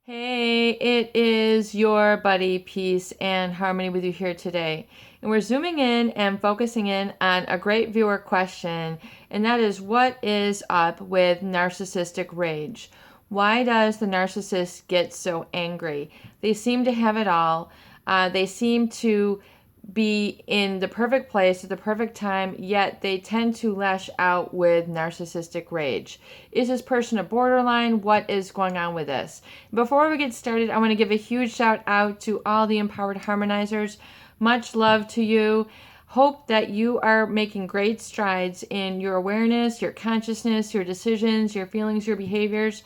Hey, it is your buddy Peace and Harmony with you here today. And we're zooming in and focusing in on a great viewer question, and that is what is up with narcissistic rage? Why does the narcissist get so angry? They seem to have it all. They seem to be in the perfect place at the perfect time, yet they tend to lash out with narcissistic rage. Is this person a borderline? What is going on with this? Before we get started, I want to give a huge shout out to all the empowered harmonizers. Much love to you. Hope that you are making great strides in your awareness, your consciousness, your decisions, your feelings, your behaviors,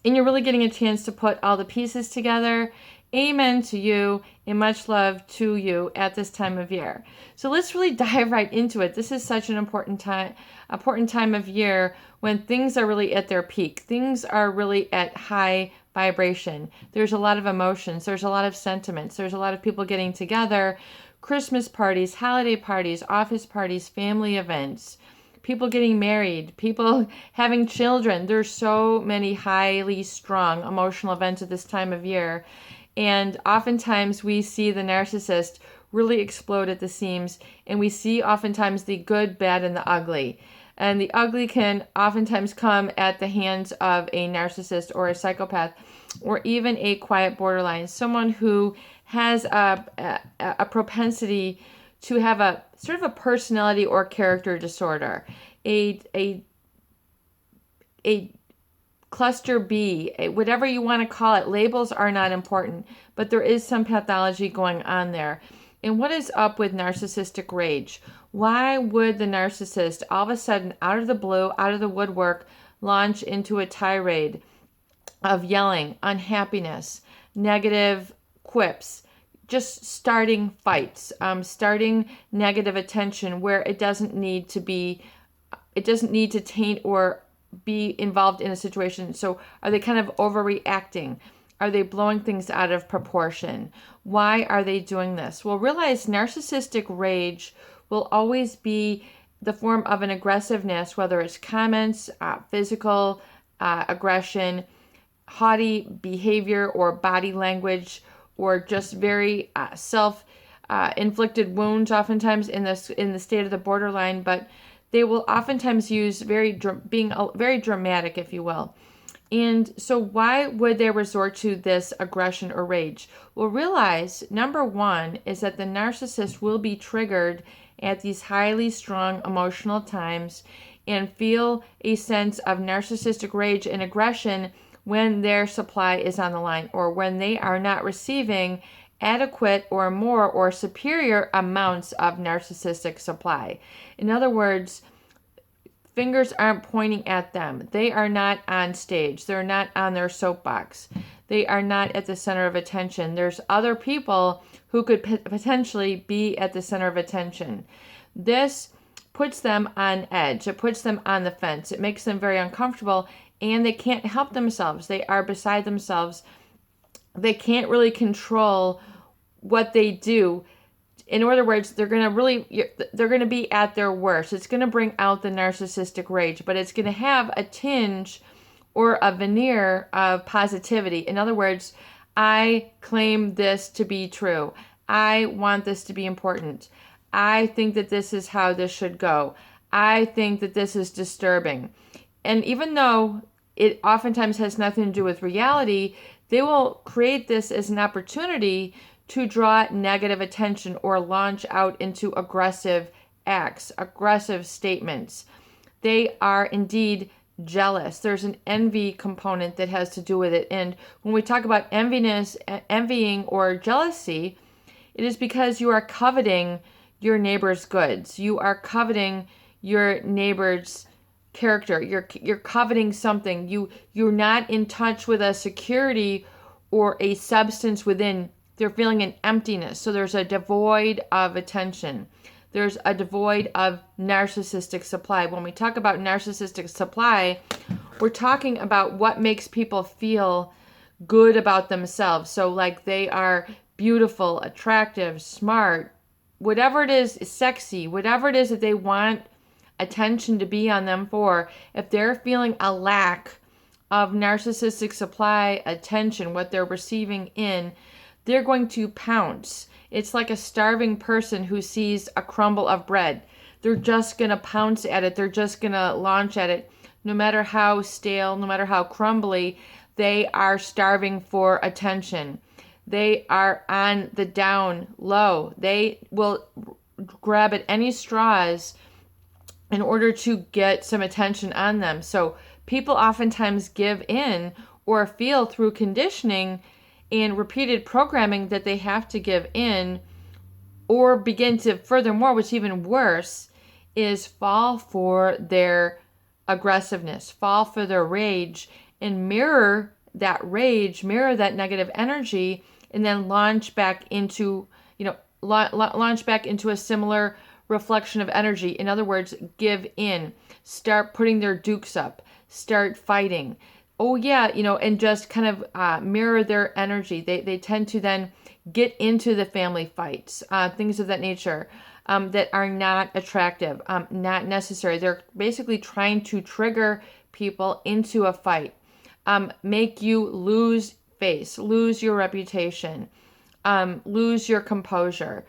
and you're really getting a chance to put all the pieces together. Amen to you, and much love to you at this time of year. So let's really dive right into it. This is such an important time of year when things are really at their peak. Things are really at high vibration. There's a lot of emotions. There's a lot of sentiments. There's a lot of people getting together. Christmas parties, holiday parties, office parties, family events, people getting married, people having children. There's so many highly strung emotional events at this time of year. And oftentimes we see the narcissist really explode at the seams, and we see oftentimes the good, bad, and the ugly. And the ugly can oftentimes come at the hands of a narcissist or a psychopath or even a quiet borderline, someone who has a propensity to have a sort of a personality or character disorder, a cluster B, whatever you want to call it. Labels are not important, but there is some pathology going on there. And what is up with narcissistic rage? Why would the narcissist all of a sudden, out of the blue, out of the woodwork, launch into a tirade of yelling, unhappiness, negative quips, just starting fights, starting negative attention where it doesn't need to taint or be involved in a situation? So are they kind of overreacting? Are they blowing things out of proportion? Why are they doing this? Well, realize narcissistic rage will always be the form of an aggressiveness, whether it's comments, physical aggression, haughty behavior or body language, or just very self-inflicted wounds oftentimes in the state of the borderline. But they will oftentimes use being very dramatic, if you will. And so why would they resort to this aggression or rage? Well, realize, number one, is that the narcissist will be triggered at these highly strung emotional times and feel a sense of narcissistic rage and aggression when their supply is on the line, or when they are not receiving adequate or more or superior amounts of narcissistic supply. In other words, fingers aren't pointing at them. They are not on stage. They're not on their soapbox. They are not at the center of attention. There's other people who could potentially be at the center of attention. This puts them on edge. It puts them on the fence. It makes them very uncomfortable, and they can't help themselves. They are beside themselves. They can't really control what they do. In other words, they're going to be at their worst. It's going to bring out the narcissistic rage, but it's going to have a tinge or a veneer of positivity. In other words, I claim this to be true. I want this to be important. I think that this is how this should go. I think that this is disturbing. And even though it oftentimes has nothing to do with reality, they will create this as an opportunity to draw negative attention or launch out into aggressive acts, aggressive statements. They are indeed jealous. There's an envy component that has to do with it. And when we talk about envying or jealousy, it is because you are coveting your neighbor's goods. You are coveting your neighbor's character. You're coveting something. You're not in touch with a security or a substance within. They're feeling an emptiness. So there's a devoid of attention. There's a devoid of narcissistic supply. When we talk about narcissistic supply, we're talking about what makes people feel good about themselves. So like they are beautiful, attractive, smart, whatever it is, sexy, whatever it is that they want attention to be on them for. If they're feeling a lack of narcissistic supply, attention, what they're receiving in, they're going to pounce. It's like a starving person who sees a crumble of bread. They're just going to pounce at it. They're just going to launch at it. No matter how stale, no matter how crumbly, they are starving for attention. They are on the down low. They will grab at any straws in order to get some attention on them. So people oftentimes give in or feel through conditioning and repeated programming that they have to give in, or begin to, furthermore, which is even worse, is fall for their aggressiveness, fall for their rage, and mirror that rage, mirror that negative energy, and then launch back into, launch back into a similar reflection of energy. In other words, give in, start putting their dukes up, start fighting. Oh yeah, and just kind of mirror their energy. They tend to then get into the family fights, things of that nature, that are not attractive, not necessary. They're basically trying to trigger people into a fight, make you lose face, lose your reputation, lose your composure,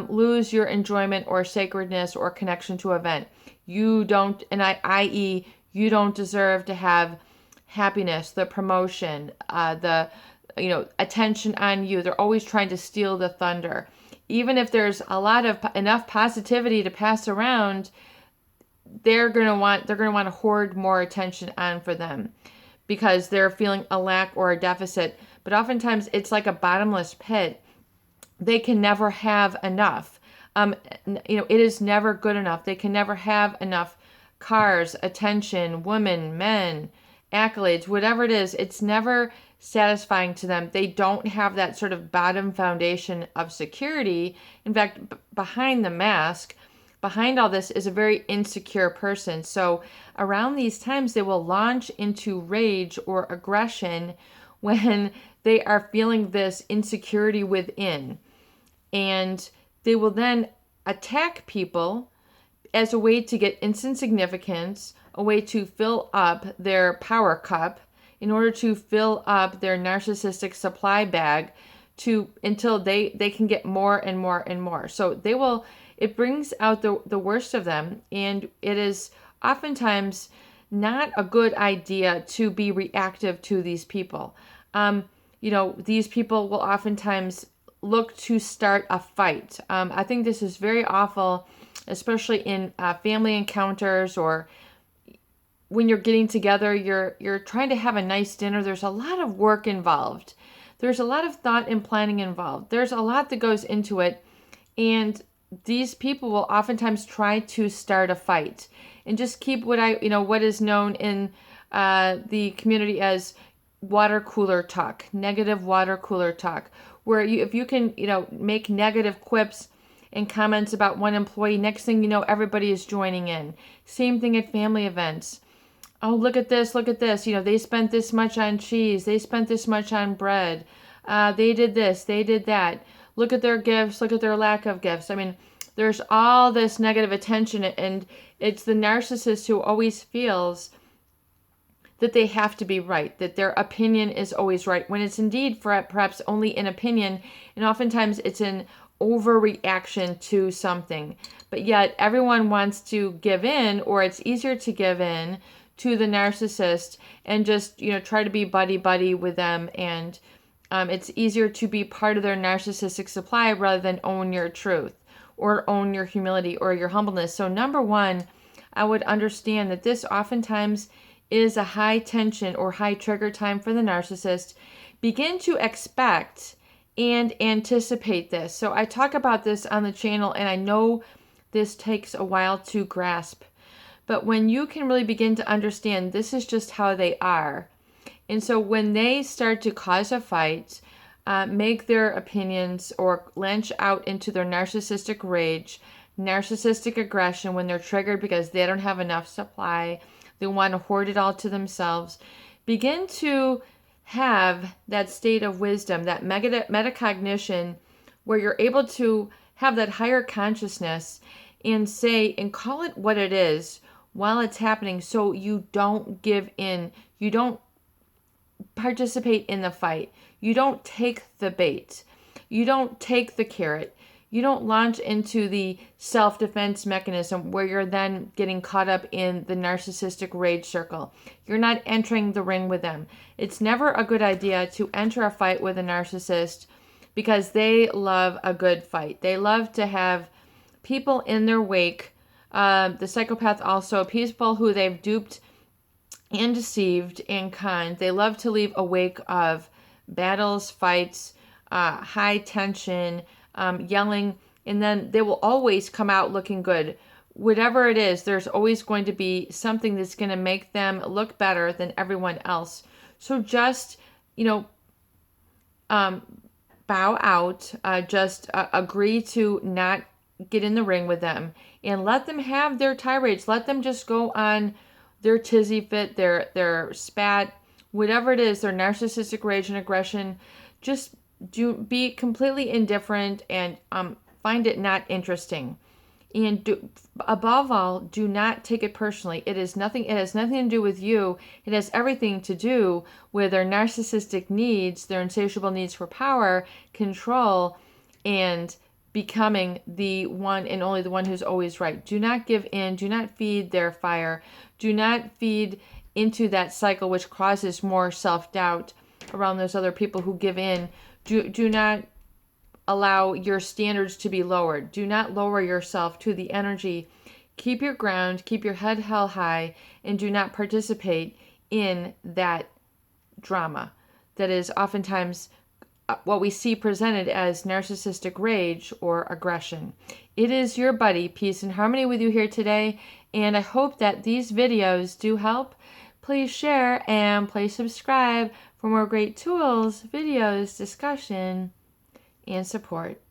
lose your enjoyment or sacredness or connection to event. You don't, i.e., you don't deserve to have happiness, the promotion, the attention on you. They're always trying to steal the thunder. Even if there's enough positivity to pass around, they're going to want to hoard more attention on for them because they're feeling a lack or a deficit. But oftentimes it's like a bottomless pit. They can never have enough. It is never good enough. They can never have enough cars, attention, women, men, accolades, whatever it is. It's never satisfying to them. They don't have that sort of bottom foundation of security. In fact, behind the mask, behind all this is a very insecure person. So around these times, they will launch into rage or aggression when they are feeling this insecurity within. And they will then attack people as a way to get instant significance, a way to fill up their power cup, in order to fill up their narcissistic supply bag until they can get more and more and more. So it brings out the worst of them, and it is oftentimes not a good idea to be reactive to these people. These people will oftentimes look to start a fight. I think this is very awful, especially in family encounters, or when you're getting together, you're trying to have a nice dinner. There's a lot of work involved. There's a lot of thought and planning involved. There's a lot that goes into it. And these people will oftentimes try to start a fight and just keep what is known in the community as water cooler talk, negative water cooler talk, where if you can, make negative quips and comments about one employee, next thing you know, everybody is joining in. Same thing at family events. Oh, look at this. They spent this much on cheese. They spent this much on bread. They did this. They did that. Look at their gifts. Look at their lack of gifts. I mean, there's all this negative attention, and it's the narcissist who always feels that they have to be right, that their opinion is always right, when it's indeed perhaps only an opinion, and oftentimes it's an overreaction to something. But yet everyone wants to give in, or it's easier to give in to the narcissist and just, try to be buddy with them. And it's easier to be part of their narcissistic supply rather than own your truth or own your humility or your humbleness. So number one, I would understand that this oftentimes is a high tension or high trigger time for the narcissist. Begin to expect and anticipate this. So I talk about this on the channel, and I know this takes a while to grasp. But when you can really begin to understand this is just how they are. And so when they start to cause a fight, make their opinions or launch out into their narcissistic rage, narcissistic aggression, when they're triggered because they don't have enough supply, they want to hoard it all to themselves, begin to have that state of wisdom, that metacognition, where you're able to have that higher consciousness and say and call it what it is while it's happening, so you don't give in. You don't participate in the fight. You don't take the bait. You don't take the carrot. You don't launch into the self-defense mechanism where you're then getting caught up in the narcissistic rage circle. You're not entering the ring with them. It's never a good idea to enter a fight with a narcissist because they love a good fight. They love to have people in their wake. The psychopath also, people who they've duped and deceived and conned. They love to leave a wake of battles, fights, high tension, yelling, and then they will always come out looking good. Whatever it is, there's always going to be something that's going to make them look better than everyone else. So just, bow out, just agree to not get in the ring with them and let them have their tirades. Let them just go on their tizzy fit, their spat, whatever it is, their narcissistic rage and aggression. Just be completely indifferent and find it not interesting. And above all, do not take it personally. It has nothing to do with you. It has everything to do with their narcissistic needs, their insatiable needs for power, control, and becoming the one and only the one who's always right. Do not give in. Do not feed their fire. Do not feed into that cycle which causes more self-doubt around those other people who give in. Do not allow your standards to be lowered. Do not lower yourself to the energy. Keep your ground, keep your head held high, and do not participate in that drama that is oftentimes what we see presented as narcissistic rage or aggression. It is your buddy, Peace and Harmony, with you here today, and I hope that these videos do help. Please share and please subscribe for more great tools, videos, discussion, and support.